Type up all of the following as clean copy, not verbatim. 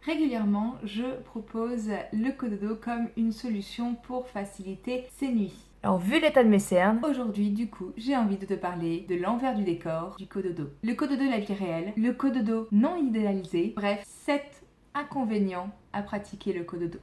Régulièrement, je propose le cododo comme une solution pour faciliter ses nuits. Alors, vu l'état de mes cernes, Aujourd'hui, du coup, j'ai envie de te parler de l'envers du décor du cododo. Le cododo de la vie réelle, le cododo non idéalisé, bref, 7 inconvénients à pratiquer le cododo.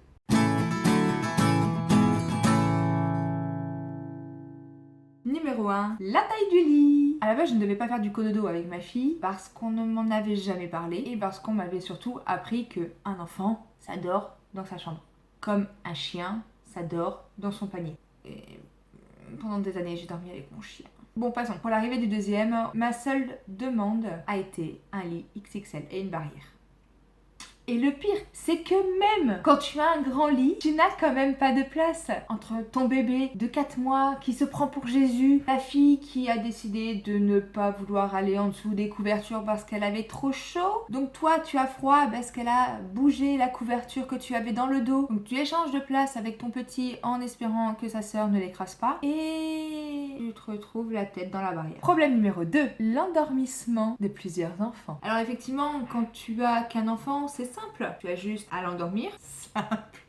Numéro 1, la taille du lit. À la base, je ne devais pas faire du cododo avec ma fille parce qu'on ne m'en avait jamais parlé et parce qu'on m'avait surtout appris qu'un enfant, ça dort dans sa chambre. Comme un chien, ça dort dans son panier. Et pendant des années, j'ai dormi avec mon chien. Bon, passons. Pour l'arrivée du deuxième, ma seule demande a été un lit XXL et une barrière. Et le pire, c'est que même quand tu as un grand lit, tu n'as quand même pas de place. Entre ton bébé de 4 mois qui se prend pour Jésus, ta fille qui a décidé de ne pas vouloir aller en dessous des couvertures parce qu'elle avait trop chaud. Donc toi, tu as froid parce qu'elle a bougé la couverture que tu avais dans le dos. Donc tu échanges de place avec ton petit en espérant que sa sœur ne l'écrase pas. Et tu te retrouves la tête dans la barrière. Problème numéro 2, l'endormissement de plusieurs enfants. Alors effectivement, quand tu as qu'un enfant, c'est simple. Tu as juste à l'endormir. Simple.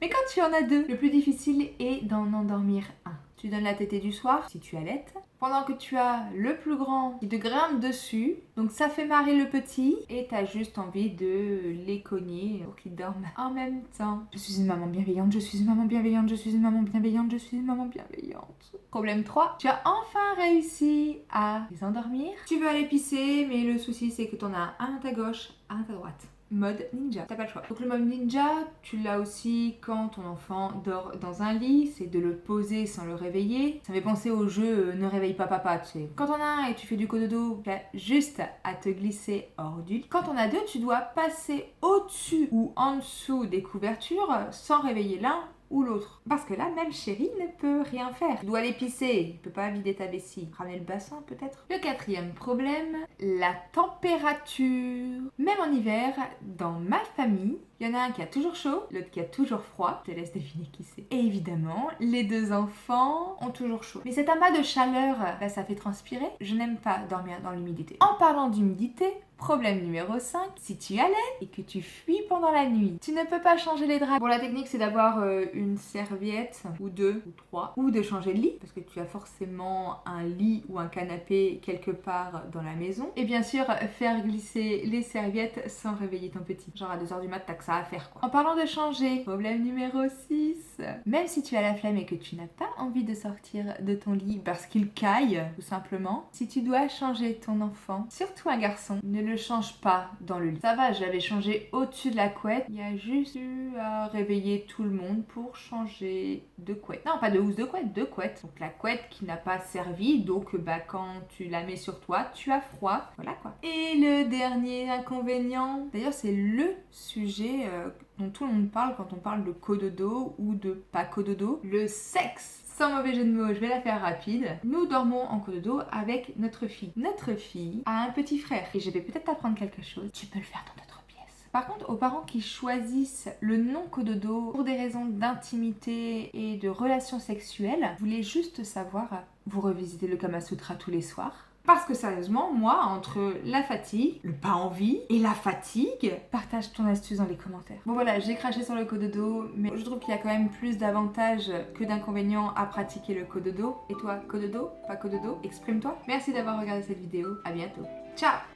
Mais quand tu en as deux, le plus difficile est d'en endormir un. Tu donnes la tétée du soir, si tu allaites, pendant que tu as le plus grand qui te grimpe dessus. Donc ça fait marrer le petit et t'as juste envie de les cogner pour qu'ils dorment en même temps. Je suis une maman bienveillante, je suis une maman bienveillante, je suis une maman bienveillante, je suis une maman bienveillante. Problème 3, tu as enfin réussi à les endormir. Tu veux aller pisser, mais le souci c'est que t'en as un à ta gauche, un à ta droite. Mode ninja, t'as pas le choix. Donc le mode ninja, tu l'as aussi quand ton enfant dort dans un lit, c'est de le poser sans le réveiller. Ça me fait penser au jeu Ne réveille pas papa, tu sais. Quand on a un et tu fais du cododo, tu as juste à te glisser hors du lit. Quand on a deux, tu dois passer au-dessus ou en dessous des couvertures sans réveiller l'un ou l'autre. Parce que là, même chérie ne peut rien faire. Tu dois aller pisser, tu peux pas vider ta vessie. Ramener le bassin peut-être. Le quatrième problème, la température. Même en hiver, dans ma famille, il y en a un qui a toujours chaud, l'autre qui a toujours froid. Je te laisse deviner qui c'est. Et évidemment, les deux enfants ont toujours chaud. Mais cet amas de chaleur, ça fait transpirer. Je n'aime pas dormir dans l'humidité. En parlant d'humidité, problème numéro 5, si tu allais et que tu fuis pendant la nuit, tu ne peux pas changer les draps. Bon, la technique, c'est d'avoir une serviette, ou deux, ou trois, ou de changer de lit, parce que tu as forcément un lit ou un canapé quelque part dans la maison. Et bien sûr, faire glisser les serviettes sans réveiller ton petit. Genre à 2h du mat', t'as que ça à faire, quoi. En parlant de changer, problème numéro 6, même si tu as la flemme et que tu n'as pas envie de sortir de ton lit parce qu'il caille, tout simplement, si tu dois changer ton enfant, surtout un garçon, ne le change pas dans le lit. Ça va, j'avais changé au-dessus de la couette. Il y a juste eu à réveiller tout le monde pour changer de couette. Non, pas de housse de couette, de couette. Donc la couette qui n'a pas servi, donc quand tu la mets sur toi, tu as froid. Voilà quoi. Et le dernier inconvénient, d'ailleurs c'est le sujet dont tout le monde parle quand on parle de cododo ou de pas cododo, le sexe. Sans mauvais jeu de mots, je vais la faire rapide. Nous dormons en cododo avec notre fille. Notre fille a un petit frère et je vais peut-être t'apprendre quelque chose. Tu peux le faire dans notre pièce. Par contre, aux parents qui choisissent le non cododo pour des raisons d'intimité et de relations sexuelles, je voulais juste savoir, vous revisitez le Kama Sutra tous les soirs? Parce que sérieusement, moi, entre la fatigue, le pas envie et la fatigue, partage ton astuce dans les commentaires. Bon voilà, j'ai craché sur le cododo, mais je trouve qu'il y a quand même plus d'avantages que d'inconvénients à pratiquer le cododo. Et toi, cododo? Pas cododo? Exprime-toi. Merci d'avoir regardé cette vidéo. À bientôt. Ciao!